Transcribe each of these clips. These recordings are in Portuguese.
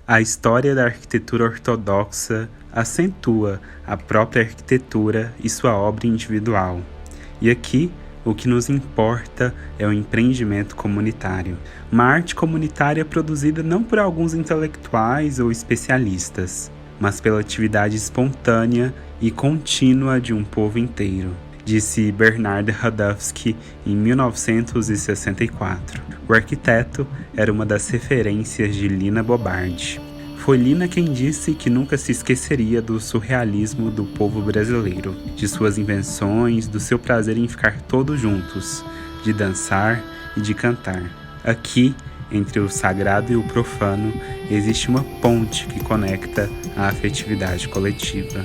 A história da arquitetura ortodoxa acentua a própria arquitetura e sua obra individual. E aqui, o que nos importa é o empreendimento comunitário. Uma arte comunitária produzida não por alguns intelectuais ou especialistas, mas pela atividade espontânea e contínua de um povo inteiro, disse Bernard Radowski em 1964. O arquiteto era uma das referências de Lina Bobardi. Foi Lina quem disse que nunca se esqueceria do surrealismo do povo brasileiro, de suas invenções, do seu prazer em ficar todos juntos, de dançar e de cantar. Aqui, entre o sagrado e o profano, existe uma ponte que conecta a afetividade coletiva.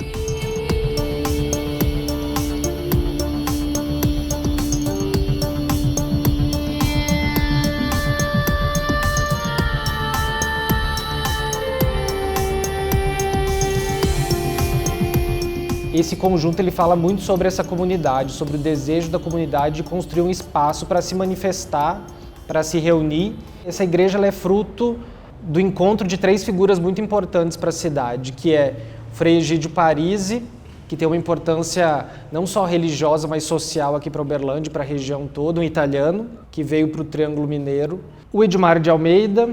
Esse conjunto ele fala muito sobre essa comunidade, sobre o desejo da comunidade de construir um espaço para se manifestar, para se reunir. Essa igreja ela é fruto do encontro de três figuras muito importantes para a cidade, que é o Frei Egídio Parisi, que tem uma importância não só religiosa, mas social aqui para Uberlândia, para a região toda, um italiano, que veio para o Triângulo Mineiro. O Edmar de Almeida,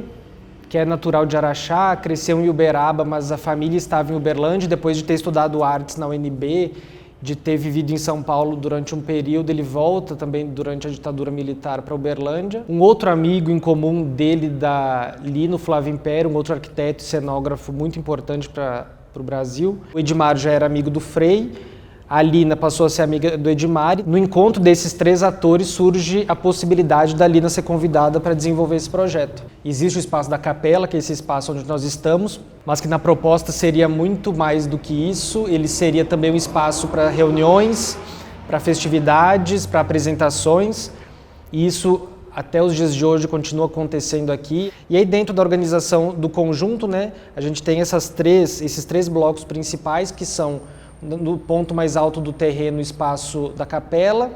que é natural de Araxá, cresceu em Uberaba, mas a família estava em Uberlândia. Depois de ter estudado artes na UNB, de ter vivido em São Paulo durante um período, ele volta também durante a ditadura militar para Uberlândia. Um outro amigo em comum dele, da Lino Flávio Império, um outro arquiteto e cenógrafo muito importante para o Brasil. O Edmar já era amigo do Frei, a Lina passou a ser amiga do Edmar. No encontro desses três atores surge a possibilidade da Lina ser convidada para desenvolver esse projeto. Existe o espaço da capela, que é esse espaço onde nós estamos, mas que na proposta seria muito mais do que isso. Ele seria também um espaço para reuniões, para festividades, para apresentações. E isso, até os dias de hoje, continua acontecendo aqui. E aí dentro da organização do conjunto, né, a gente tem esses três blocos principais, que são no ponto mais alto do terreno, o espaço da capela,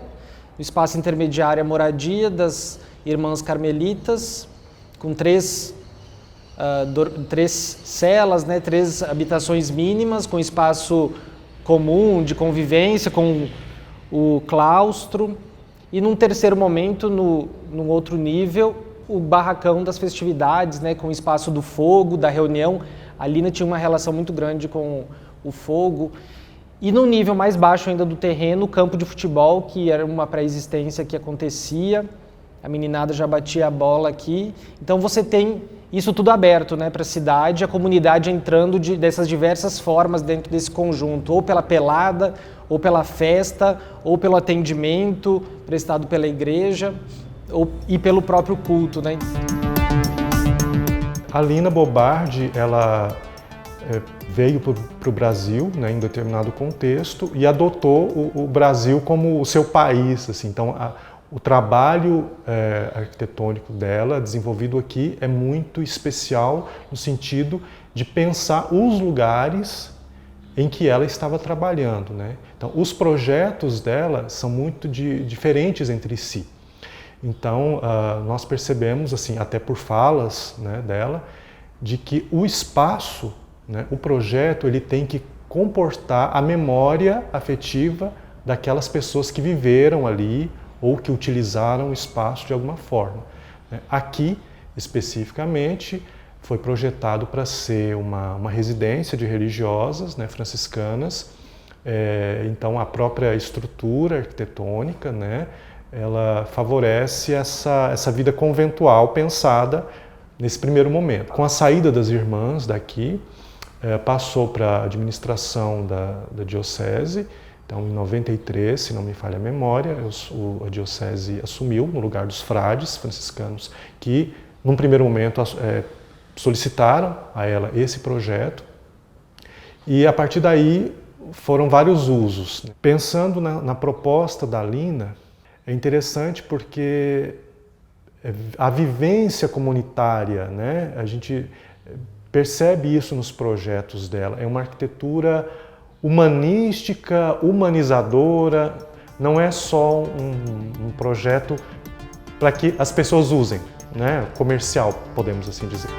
o espaço intermediário, a moradia das irmãs carmelitas, com três celas, né, 3 habitações mínimas, com espaço comum de convivência, com o claustro. E num terceiro momento, num outro nível, o barracão das festividades, né, com o espaço do fogo, da reunião. A Lina tinha uma relação muito grande com o fogo. E no nível mais baixo ainda do terreno, o campo de futebol, que era uma pré-existência que acontecia, a meninada já batia a bola aqui. Então você tem isso tudo aberto, né, para a cidade, a comunidade entrando dessas diversas formas dentro desse conjunto, ou pela pelada, ou pela festa, ou pelo atendimento prestado pela igreja, e pelo próprio culto, né? A Lina Bobardi, ela veio para o Brasil, né, em determinado contexto, e adotou o Brasil como o seu país. Assim. Então, o trabalho arquitetônico dela, desenvolvido aqui, é muito especial no sentido de pensar os lugares em que ela estava trabalhando. Né? Então, os projetos dela são muito diferentes entre si. Então, nós percebemos, assim, até por falas, né, dela, de que o espaço, né, o projeto, ele tem que comportar a memória afetiva daquelas pessoas que viveram ali ou que utilizaram o espaço de alguma forma. Aqui, especificamente, foi projetado para ser uma residência de religiosas, né, franciscanas. Então, a própria estrutura arquitetônica, né, ela favorece essa vida conventual pensada nesse primeiro momento. Com a saída das irmãs daqui, passou para a administração da diocese. Então, em 93, se não me falha a memória, a diocese assumiu no lugar dos frades franciscanos, que, num primeiro momento, solicitaram a ela esse projeto. E, a partir daí, foram vários usos. Pensando na proposta da Lina, é interessante porque a vivência comunitária, né, a gente percebe isso nos projetos dela. É uma arquitetura humanística, humanizadora, não é só um projeto para que as pessoas usem, né? Comercial, podemos assim dizer.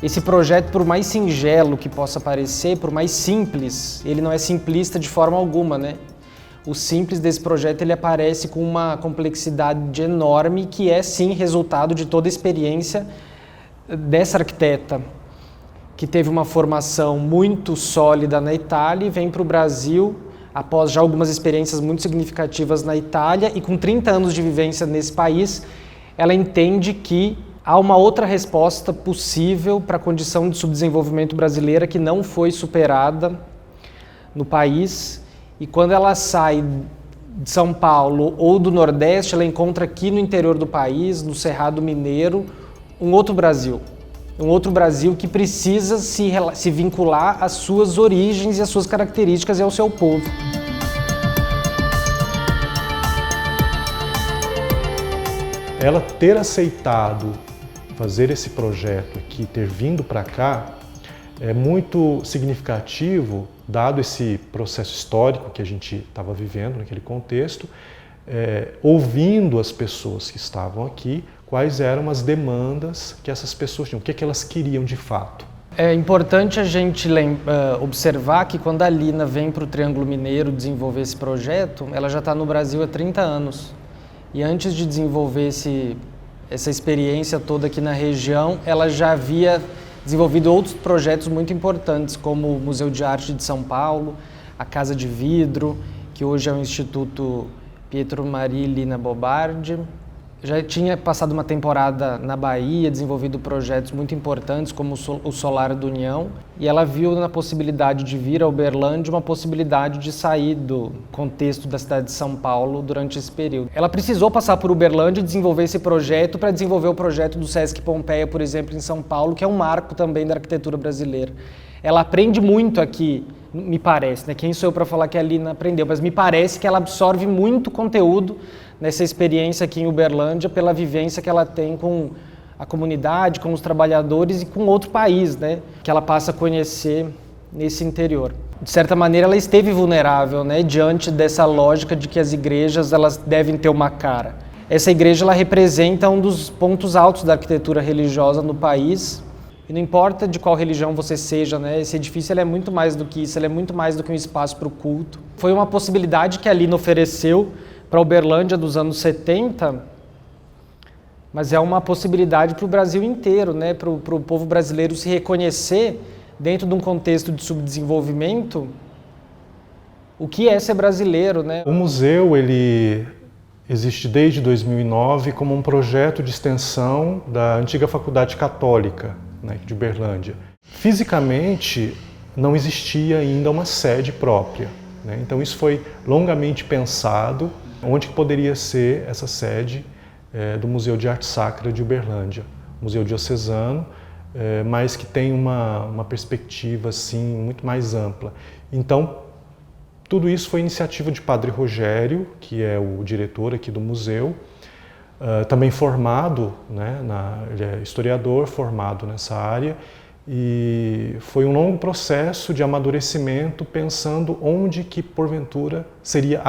Esse projeto, por mais singelo que possa parecer, por mais simples, ele não é simplista de forma alguma, né? O simples desse projeto, ele aparece com uma complexidade enorme que é, sim, resultado de toda a experiência dessa arquiteta, que teve uma formação muito sólida na Itália e vem para o Brasil após já algumas experiências muito significativas na Itália e com 30 anos de vivência nesse país, ela entende que há uma outra resposta possível para a condição de subdesenvolvimento brasileira que não foi superada no país. E quando ela sai de São Paulo ou do Nordeste, ela encontra aqui no interior do país, no Cerrado Mineiro, um outro Brasil. Um outro Brasil que precisa se vincular às suas origens e às suas características e ao seu povo. Ela ter aceitado fazer esse projeto aqui, ter vindo para cá, é muito significativo, dado esse processo histórico que a gente estava vivendo naquele contexto, ouvindo as pessoas que estavam aqui, quais eram as demandas que essas pessoas tinham, o que elas queriam de fato. É importante a gente observar que quando a Lina vem para o Triângulo Mineiro desenvolver esse projeto, ela já está no Brasil há 30 anos. E antes de desenvolver essa experiência toda aqui na região, ela já havia desenvolvido outros projetos muito importantes, como o Museu de Arte de São Paulo, a Casa de Vidro, que hoje é o Instituto Pietro Maria Lina Bobardi. Já tinha passado uma temporada na Bahia, desenvolvido projetos muito importantes, como o Solar do União, e ela viu na possibilidade de vir a Uberlândia uma possibilidade de sair do contexto da cidade de São Paulo durante esse período. Ela precisou passar por Uberlândia e desenvolver esse projeto para desenvolver o projeto do Sesc Pompeia, por exemplo, em São Paulo, que é um marco também da arquitetura brasileira. Ela aprende muito aqui, me parece, né? Quem sou eu para falar que a Lina aprendeu, mas me parece que ela absorve muito conteúdo nessa experiência aqui em Uberlândia pela vivência que ela tem com a comunidade, com os trabalhadores e com outro país, né? Que ela passa a conhecer nesse interior. De certa maneira, ela esteve vulnerável, né? Diante dessa lógica de que as igrejas elas devem ter uma cara. Essa igreja ela representa um dos pontos altos da arquitetura religiosa no país. E não importa de qual religião você seja, né? Esse edifício ele é muito mais do que isso, ele é muito mais do que um espaço para o culto. Foi uma possibilidade que a Lina ofereceu para a Uberlândia dos anos 70, mas é uma possibilidade para o Brasil inteiro, né? Para o povo brasileiro se reconhecer dentro de um contexto de subdesenvolvimento, o que é ser brasileiro, né? O museu ele existe desde 2009 como um projeto de extensão da antiga Faculdade Católica, né, de Uberlândia. Fisicamente não existia ainda uma sede própria, né? Então isso foi longamente pensado onde que poderia ser essa sede do Museu de Arte Sacra de Uberlândia, Museu Diocesano, mas que tem uma perspectiva assim muito mais ampla. Então tudo isso foi iniciativa de Padre Rogério, que é o diretor aqui do museu, também formado, né, ele é historiador, formado nessa área, e foi um longo processo de amadurecimento pensando onde que porventura seria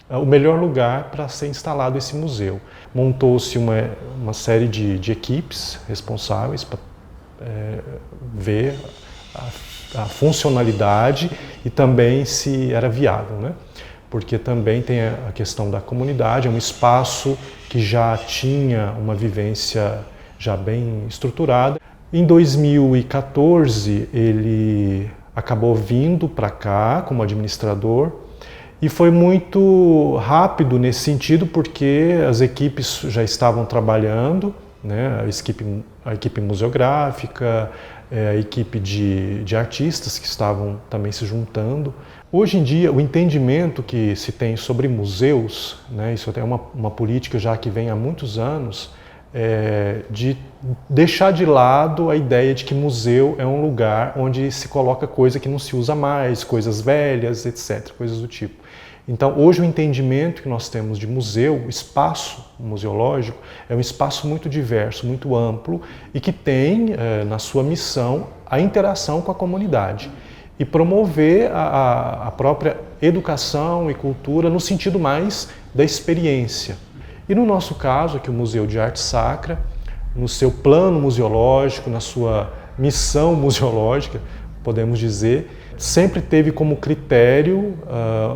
o melhor lugar para ser instalado esse museu. Montou-se uma série de equipes responsáveis para ver a funcionalidade e também se era viável, né? Porque também tem a questão da comunidade, é um espaço que já tinha uma vivência já bem estruturada. Em 2014, ele acabou vindo para cá como administrador e foi muito rápido nesse sentido porque as equipes já estavam trabalhando, né? A equipe museográfica, a equipe de artistas que estavam também se juntando. Hoje em dia, o entendimento que se tem sobre museus, né, isso é uma política já que vem há muitos anos, de deixar de lado a ideia de que museu é um lugar onde se coloca coisa que não se usa mais, coisas velhas, etc., coisas do tipo. Então, hoje o entendimento que nós temos de museu, o espaço museológico, é um espaço muito diverso, muito amplo e que tem na sua missão a interação com a comunidade e promover a própria educação e cultura no sentido mais da experiência. E no nosso caso, aqui o Museu de Arte Sacra, no seu plano museológico, na sua missão museológica, podemos dizer, sempre teve como critério,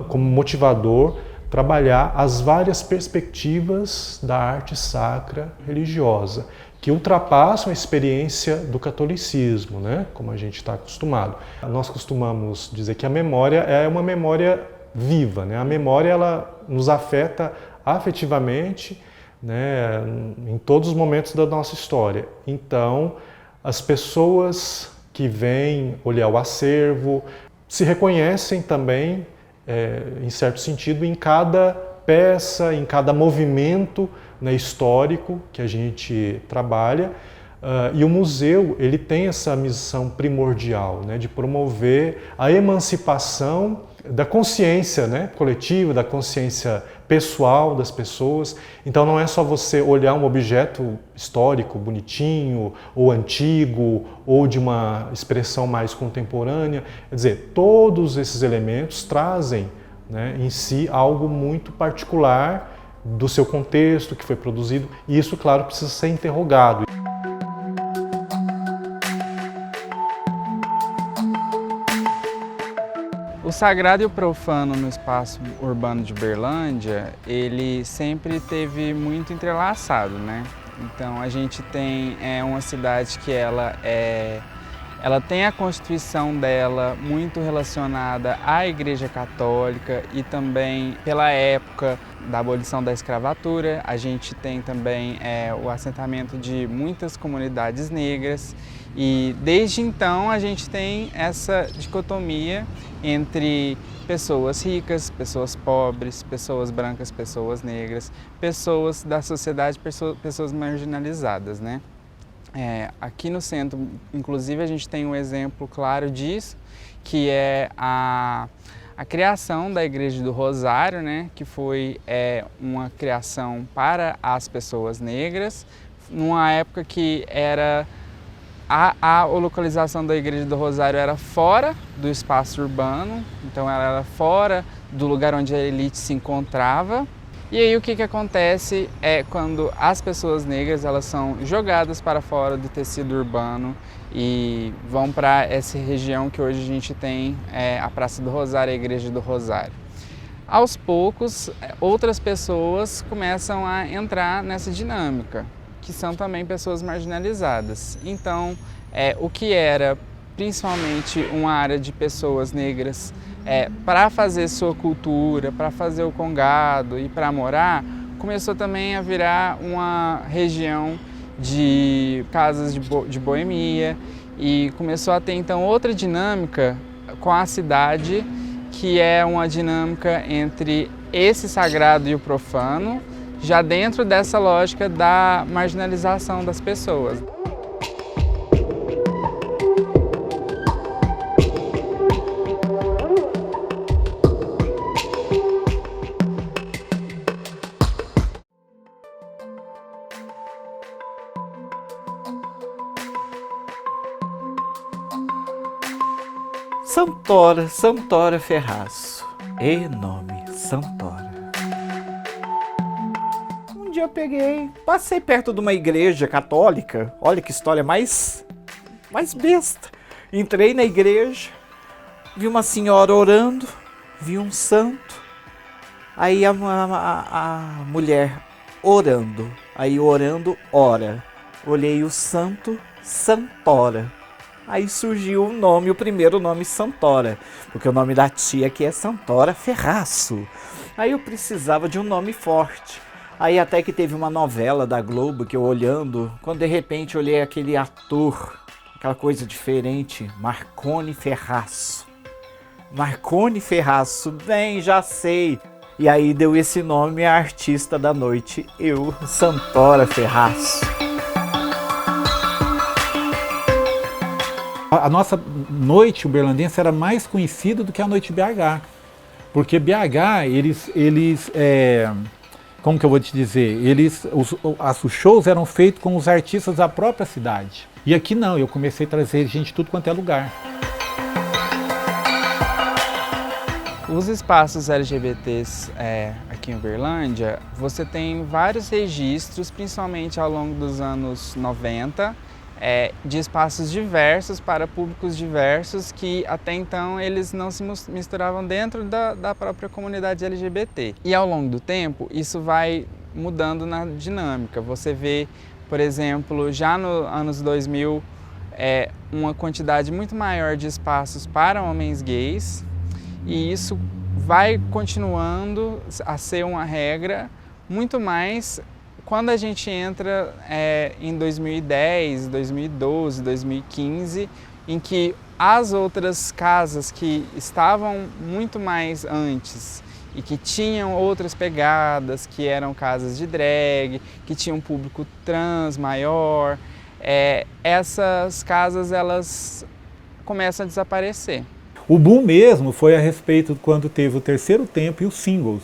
como motivador, trabalhar as várias perspectivas da arte sacra religiosa, que ultrapassam a experiência do catolicismo, né? Como a gente está acostumado. Nós costumamos dizer que a memória é uma memória viva, né? A memória ela nos afeta afetivamente, né? Em todos os momentos da nossa história. Então, as pessoas que vêm olhar o acervo se reconhecem também, em certo sentido, em cada peça, em cada movimento, né, histórico que a gente trabalha. E o museu ele tem essa missão primordial, né, de promover a emancipação da consciência, né, coletiva, da consciência pessoal das pessoas. Então não é só você olhar um objeto histórico bonitinho ou antigo ou de uma expressão mais contemporânea. Quer dizer, todos esses elementos trazem, né, em si algo muito particular do seu contexto que foi produzido, e isso, claro, precisa ser interrogado. O sagrado e o profano no espaço urbano de Uberlândia, ele sempre teve muito entrelaçado, né? Então a gente tem uma cidade que ela tem a constituição dela muito relacionada à Igreja Católica e também pela época da abolição da escravatura. A gente tem também o assentamento de muitas comunidades negras e desde então a gente tem essa dicotomia entre pessoas ricas, pessoas pobres, pessoas brancas, pessoas negras, pessoas da sociedade, pessoas marginalizadas, né? Aqui no centro, inclusive, a gente tem um exemplo claro disso, que é a criação da Igreja do Rosário, né, que foi uma criação para as pessoas negras, numa época que a localização da Igreja do Rosário era fora do espaço urbano, então ela era fora do lugar onde a elite se encontrava. E aí o que acontece é quando as pessoas negras elas são jogadas para fora do tecido urbano e vão para essa região que hoje a gente tem a Praça do Rosário, a Igreja do Rosário. Aos poucos, outras pessoas começam a entrar nessa dinâmica, que são também pessoas marginalizadas. Então, o que era principalmente uma área de pessoas negras para fazer sua cultura, para fazer o congado e para morar, começou também a virar uma região de casas de boemia e começou a ter então outra dinâmica com a cidade, que é uma dinâmica entre esse sagrado e o profano, já dentro dessa lógica da marginalização das pessoas. Santora Ferraço. E nome, Santora. Um dia eu passei perto de uma igreja católica. Olha que história mais besta. Entrei na igreja, vi uma senhora orando, vi um santo. Aí a mulher orando. Aí orando, ora. Olhei o santo, Santora. Aí surgiu o nome, o primeiro nome Santora, porque o nome da tia aqui é Santora Ferraço. Aí eu precisava de um nome forte. Aí até que teve uma novela da Globo que eu olhando, quando de repente olhei aquele ator, aquela coisa diferente, Marconi Ferraço. Marconi Ferraço, bem, já sei. E aí deu esse nome à artista da noite, eu, Santora Ferraço. A nossa noite uberlandense era mais conhecida do que a noite BH, porque BH, como que eu vou te dizer, os shows eram feitos com os artistas da própria cidade. E aqui não, eu comecei a trazer gente de tudo quanto é lugar. Os espaços LGBTs aqui aqui em Uberlândia, você tem vários registros, principalmente ao longo dos anos 90, de espaços diversos para públicos diversos que até então eles não se misturavam dentro da própria comunidade LGBT. E ao longo do tempo isso vai mudando na dinâmica. Você vê, por exemplo, já nos anos 2000, uma quantidade muito maior de espaços para homens gays, e isso vai continuando a ser uma regra muito mais quando a gente entra em 2010, 2012, 2015, em que as outras casas que estavam muito mais antes e que tinham outras pegadas, que eram casas de drag, que tinham um público trans maior, essas casas elas começam a desaparecer. O boom mesmo foi a respeito de quando teve o Terceiro Tempo e os Singles,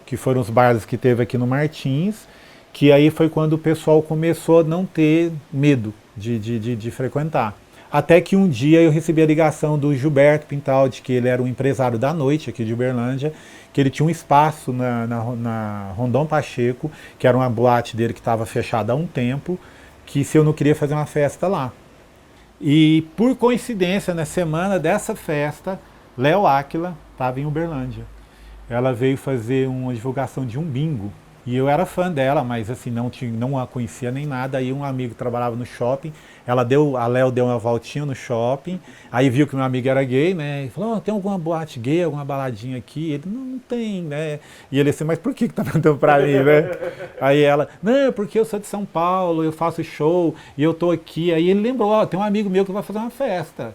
que foram os bares que teve aqui no Martins, que aí foi quando o pessoal começou a não ter medo de frequentar. Até que um dia eu recebi a ligação do Gilberto Pintaldi, que ele era um empresário da noite aqui de Uberlândia, que ele tinha um espaço na Rondon Pacheco, que era uma boate dele que estava fechada há um tempo, que se eu não queria fazer uma festa lá. E por coincidência, na semana dessa festa, Léo Áquila estava em Uberlândia. Ela veio fazer uma divulgação de um bingo. E eu era fã dela, mas assim, não a conhecia nem nada. Aí um amigo trabalhava no shopping, a Léo deu uma voltinha no shopping, aí viu que meu amigo era gay, né? E falou, tem alguma boate gay, alguma baladinha aqui? Ele, não tem, né? E ele assim, mas por que tá perguntando pra mim, né? Aí ela, não, porque eu sou de São Paulo, eu faço show, e eu tô aqui. Aí ele lembrou, tem um amigo meu que vai fazer uma festa.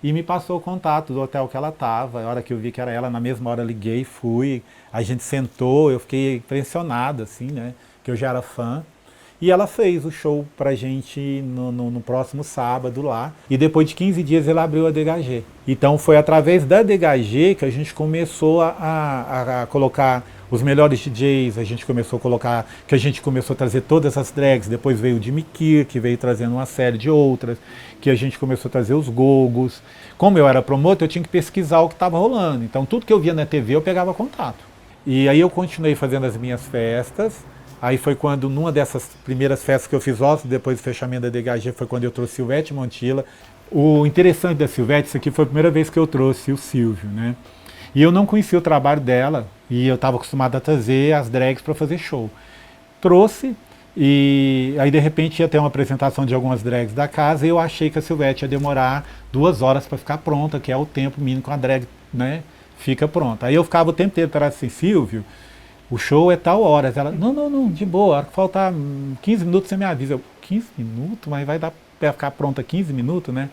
E me passou o contato do hotel que ela estava. A hora que eu vi que era ela, na mesma hora liguei, fui. A gente sentou, eu fiquei impressionado, assim, né? Que eu já era fã. E ela fez o show pra gente no próximo sábado lá. E depois de 15 dias ela abriu a DHG. Então foi através da DHG que a gente começou a colocar os melhores DJs, a gente começou a trazer todas as drags, depois veio o Jimmy Kier, que veio trazendo uma série de outras, que a gente começou a trazer os gogos. Como eu era promotor, eu tinha que pesquisar o que estava rolando, então tudo que eu via na TV eu pegava contato. E aí eu continuei fazendo as minhas festas, aí foi quando, numa dessas primeiras festas que eu fiz, depois do fechamento da DHG, foi quando eu trouxe Silvete Montilla. O interessante da Silvete, isso aqui foi a primeira vez que eu trouxe o Silvio, né? E eu não conhecia o trabalho dela, e eu estava acostumado a trazer as drags para fazer show. Trouxe, e aí de repente ia ter uma apresentação de algumas drags da casa, e eu achei que a Silvete ia demorar 2 horas para ficar pronta, que é o tempo mínimo que a drag, né, fica pronta. Aí eu ficava o tempo inteiro atrás assim, Silvio, o show é tal horas. Ela, não, de boa, a hora que faltar 15 minutos você me avisa. Eu, 15 minutos? Mas vai dar para ficar pronta 15 minutos, né?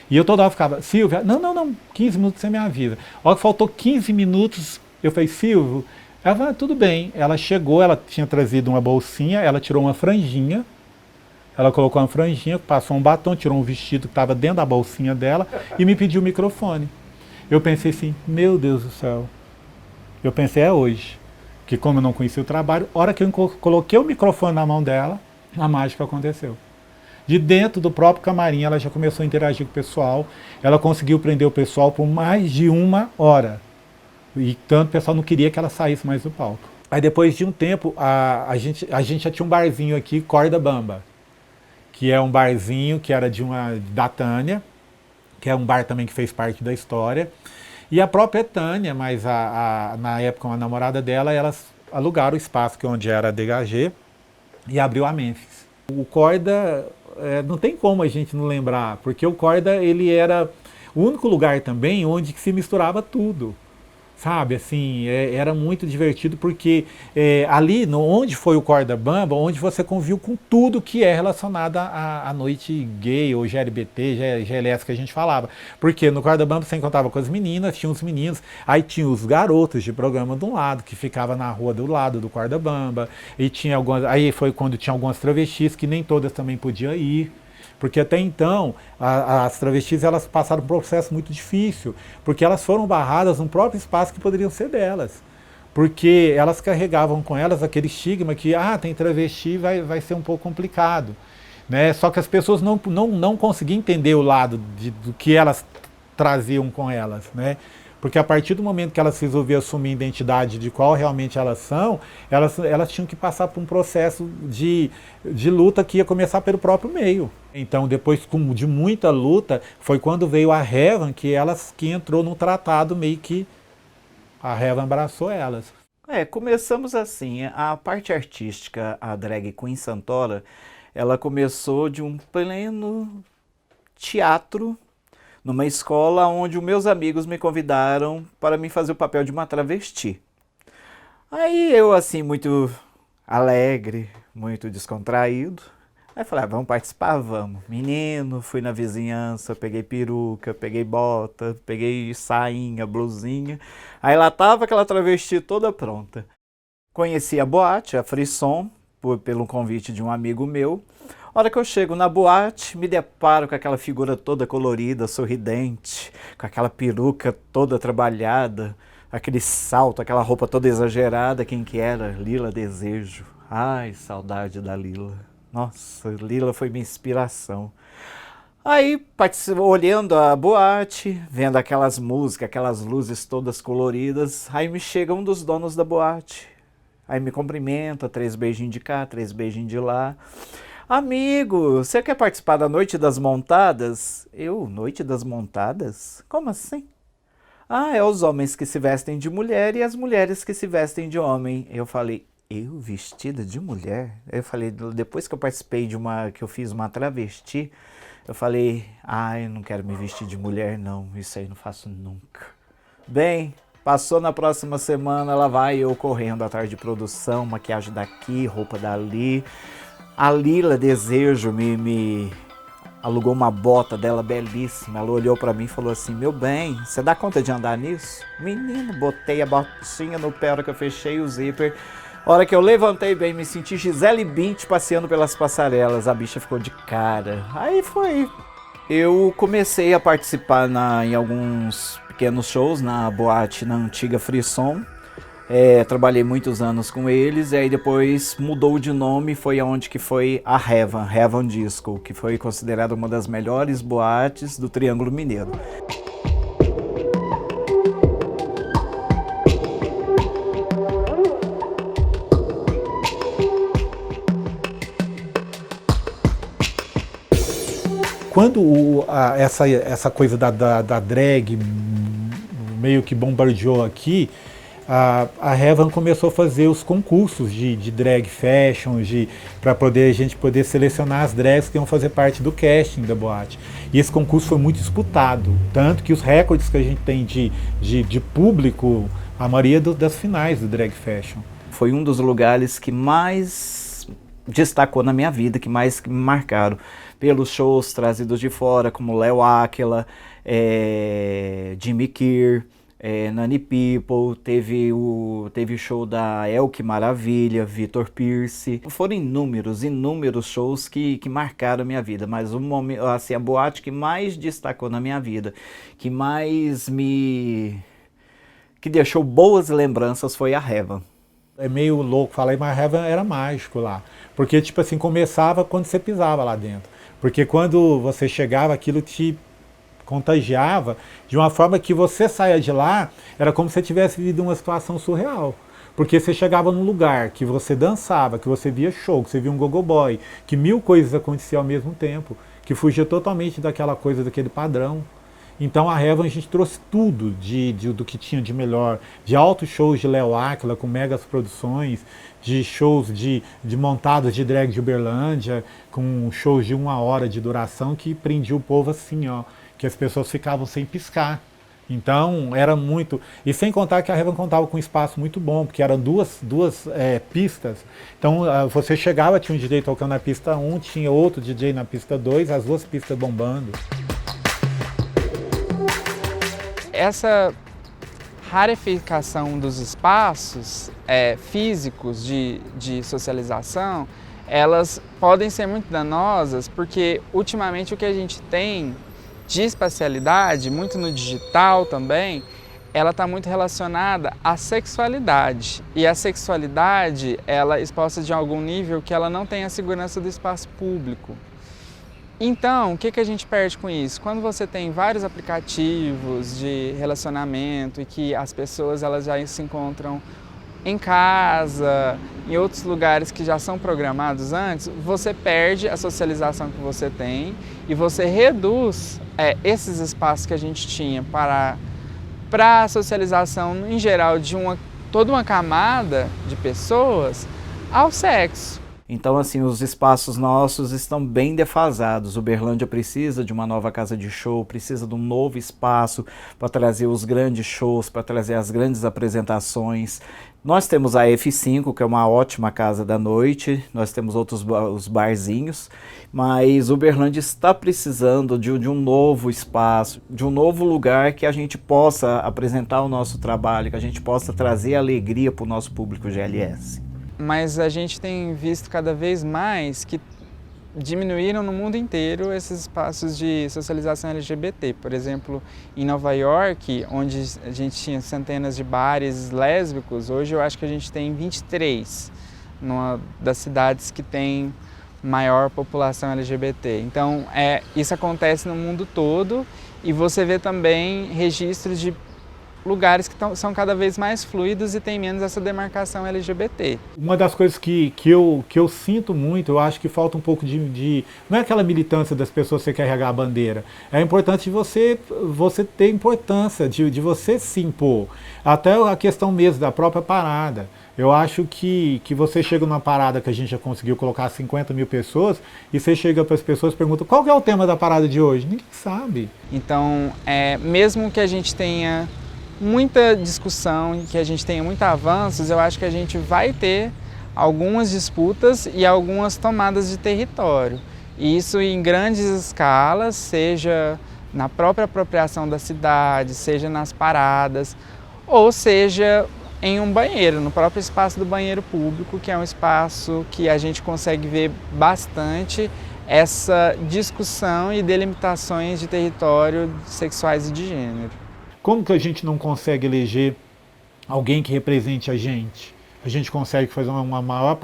E eu toda hora ficava, Silvia, não, 15 minutos você me avisa. A hora que faltou 15 minutos, eu falei, Silvio, ela falou, tudo bem. Ela chegou, ela tinha trazido uma bolsinha, ela tirou uma franjinha, ela colocou uma franjinha, passou um batom, tirou um vestido que estava dentro da bolsinha dela e me pediu o microfone. Eu pensei assim, meu Deus do céu. Eu pensei, é hoje. Que como eu não conhecia o trabalho, a hora que eu coloquei o microfone na mão dela, a mágica aconteceu. De dentro do próprio camarim, ela já começou a interagir com o pessoal, ela conseguiu prender o pessoal por mais de 1 hora. E tanto o pessoal não queria que ela saísse mais do palco. Aí depois de um tempo, a gente já tinha um barzinho aqui, Corda Bamba, que é um barzinho que era da Tânia, que é um bar também que fez parte da história. E a própria Tânia, mas na época uma namorada dela, elas alugaram o espaço que onde era a DHG e abriu a Memphis. O Corda, não tem como a gente não lembrar, porque o Corda ele era o único lugar também onde se misturava tudo. Sabe, assim, era muito divertido porque ali, onde foi o Corda Bamba, onde você conviveu com tudo que é relacionado à noite gay ou GLBT, GLS que a gente falava. Porque no Corda Bamba você encontrava com as meninas, tinha os meninos, aí tinha os garotos de programa de um lado, que ficava na rua do lado do Corda Bamba, e tinha aí foi quando tinha algumas travestis que nem todas também podiam ir. Porque até então, as travestis elas passaram um processo muito difícil, porque elas foram barradas no próprio espaço que poderiam ser delas. Porque elas carregavam com elas aquele estigma que, tem travesti, vai ser um pouco complicado. Né? Só que as pessoas não conseguiam entender o lado do que elas traziam com elas. Né? Porque a partir do momento que elas resolviam assumir a identidade de qual realmente elas são, elas tinham que passar por um processo de luta que ia começar pelo próprio meio. Então, depois de muita luta, foi quando veio a Revan que entrou no tratado, meio que a Revan abraçou elas. Começamos assim, a parte artística, a drag queen Santora, ela começou de um pleno teatro, numa escola onde os meus amigos me convidaram para me fazer o papel de uma travesti. Aí eu, assim, muito alegre, muito descontraído, aí falei, vamos participar? Vamos. Menino, fui na vizinhança, peguei peruca, peguei bota, peguei sainha, blusinha. Aí lá tava aquela travesti toda pronta. Conheci a boate, a Frisson, pelo convite de um amigo meu. A hora que eu chego na boate, me deparo com aquela figura toda colorida, sorridente, com aquela peruca toda trabalhada, aquele salto, aquela roupa toda exagerada. Quem que era? Lila Desejo. Ai, saudade da Lila. Nossa, Lila foi minha inspiração. Aí, olhando a boate, vendo aquelas músicas, aquelas luzes todas coloridas, aí me chega um dos donos da boate. Aí me cumprimenta, 3 beijinhos de cá, 3 beijinhos de lá. Amigo, você quer participar da Noite das Montadas? Eu, Noite das Montadas? Como assim? É os homens que se vestem de mulher e as mulheres que se vestem de homem. Eu falei, eu vestida de mulher? Eu falei, depois que eu participei que eu fiz uma travesti, eu falei, eu não quero me vestir de mulher não, isso aí não faço nunca. Bem, passou na próxima semana, lá vai eu correndo atrás de produção, maquiagem daqui, roupa dali. A Lila Desejo me alugou uma bota dela belíssima. Ela olhou pra mim e falou assim, meu bem, você dá conta de andar nisso? Menino, botei a botinha no pé, a hora que eu fechei o zíper. A hora que eu levantei bem, me senti Gisele Bündchen passeando pelas passarelas. A bicha ficou de cara. Aí foi. Eu comecei a participar em alguns pequenos shows na boate, na antiga Frisson. Trabalhei muitos anos com eles, e aí depois mudou de nome, foi aonde que foi a Revan Disco, que foi considerada uma das melhores boates do Triângulo Mineiro. Quando essa coisa da drag meio que bombardeou aqui, a Revan começou a fazer os concursos de drag fashion, para a gente poder selecionar as drags que iam fazer parte do casting da boate. E esse concurso foi muito disputado, tanto que os recordes que a gente tem de público, a maioria das finais do drag fashion. Foi um dos lugares que mais destacou na minha vida, que mais me marcaram, pelos shows trazidos de fora, como Léo Áquila, Jimmy Kier, Nani People, teve show da Elke Maravilha, Vitor Pierce. Foram inúmeros shows que marcaram a minha vida, mas assim, a boate que mais destacou na minha vida, que deixou boas lembranças foi a Revan. É meio louco falar, mas a Revan era mágico lá, porque tipo assim, começava quando você pisava lá dentro, porque quando você chegava aquilo te contagiava de uma forma que você saia de lá, era como se você tivesse vivido uma situação surreal. Porque você chegava num lugar que você dançava, que você via show, que você via um gogo boy, que 1000 coisas aconteciam ao mesmo tempo, que fugia totalmente daquela coisa, daquele padrão. Então a Revan, a gente trouxe tudo do que tinha de melhor, de altos shows de Léo Áquila, com megas produções, de shows de montadas de drag de Uberlândia, com shows de 1 hora de duração, que prendia o povo assim, ó, que as pessoas ficavam sem piscar. Então era muito... E sem contar que a Revan contava com um espaço muito bom, porque eram duas pistas. Então você chegava, tinha um DJ tocando na pista 1, tinha outro DJ na pista 2, as 2 pistas bombando. Essa rareficação dos espaços físicos de socialização, elas podem ser muito danosas, porque ultimamente o que a gente tem de espacialidade, muito no digital também, ela está muito relacionada à sexualidade. E a sexualidade, ela é exposta de algum nível que ela não tem a segurança do espaço público. Então, o que a gente perde com isso? Quando você tem vários aplicativos de relacionamento e que as pessoas elas já se encontram em casa, em outros lugares que já são programados antes, você perde a socialização que você tem e você reduz esses espaços que a gente tinha para a socialização em geral de toda uma camada de pessoas ao sexo. Então, assim, os espaços nossos estão bem defasados. Uberlândia precisa de uma nova casa de show, precisa de um novo espaço para trazer os grandes shows, para trazer as grandes apresentações. Nós temos a F5, que é uma ótima casa da noite, nós temos os barzinhos, mas Uberlândia está precisando de um novo espaço, de um novo lugar que a gente possa apresentar o nosso trabalho, que a gente possa trazer alegria para o nosso público GLS. Mas a gente tem visto cada vez mais que diminuíram no mundo inteiro esses espaços de socialização LGBT. Por exemplo, em Nova York, onde a gente tinha centenas de bares lésbicos, hoje eu acho que a gente tem 23, numa das cidades que tem maior população LGBT. Então, isso acontece no mundo todo e você vê também registros de lugares que são cada vez mais fluidos e tem menos essa demarcação LGBT. Uma das coisas que eu sinto muito, eu acho que falta um pouco de... Não é aquela militância das pessoas que carregar a bandeira. É importante você ter importância, de você se impor. Até a questão mesmo da própria parada. Eu acho que você chega numa parada que a gente já conseguiu colocar 50 mil pessoas e você chega para as pessoas e pergunta qual que é o tema da parada de hoje? Ninguém sabe. Então, mesmo que a gente tenha muita discussão e que a gente tenha muitos avanços, eu acho que a gente vai ter algumas disputas e algumas tomadas de território. E isso em grandes escalas, seja na própria apropriação da cidade, seja nas paradas, ou seja em um banheiro, no próprio espaço do banheiro público, que é um espaço que a gente consegue ver bastante essa discussão e delimitações de território sexuais e de gênero. Como que a gente não consegue eleger alguém que represente a gente? A gente consegue fazer uma maior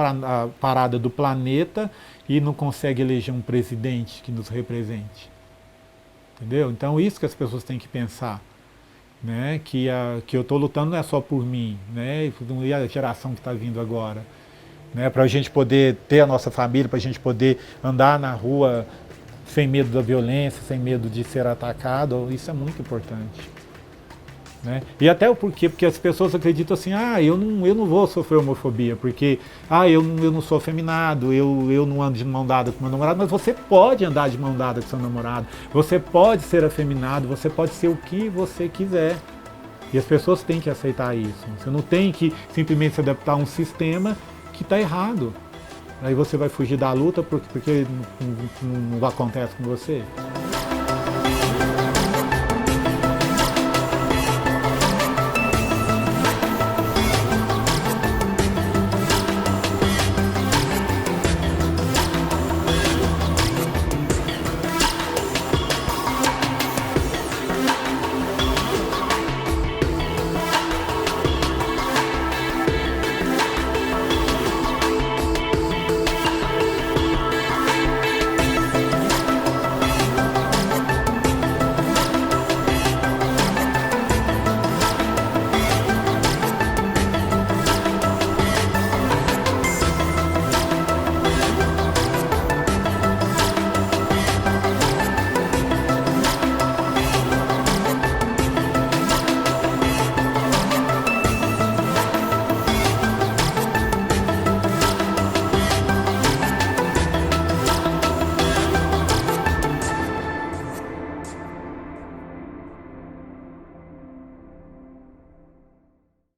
parada do planeta e não consegue eleger um presidente que nos represente. Entendeu? Então isso que as pessoas têm que pensar. Né? Que eu estou lutando não é só por mim, né? E a geração que está vindo agora. Né? Para a gente poder ter a nossa família, para a gente poder andar na rua sem medo da violência, sem medo de ser atacado, isso é muito importante. Né? E até o porquê, porque as pessoas acreditam assim, eu não vou sofrer homofobia, porque eu não sou afeminado, eu não ando de mão dada com meu namorado, mas você pode andar de mão dada com seu namorado, você pode ser afeminado, você pode ser o que você quiser. E as pessoas têm que aceitar isso. Você não tem que simplesmente se adaptar a um sistema que está errado. Aí você vai fugir da luta porque não acontece com você.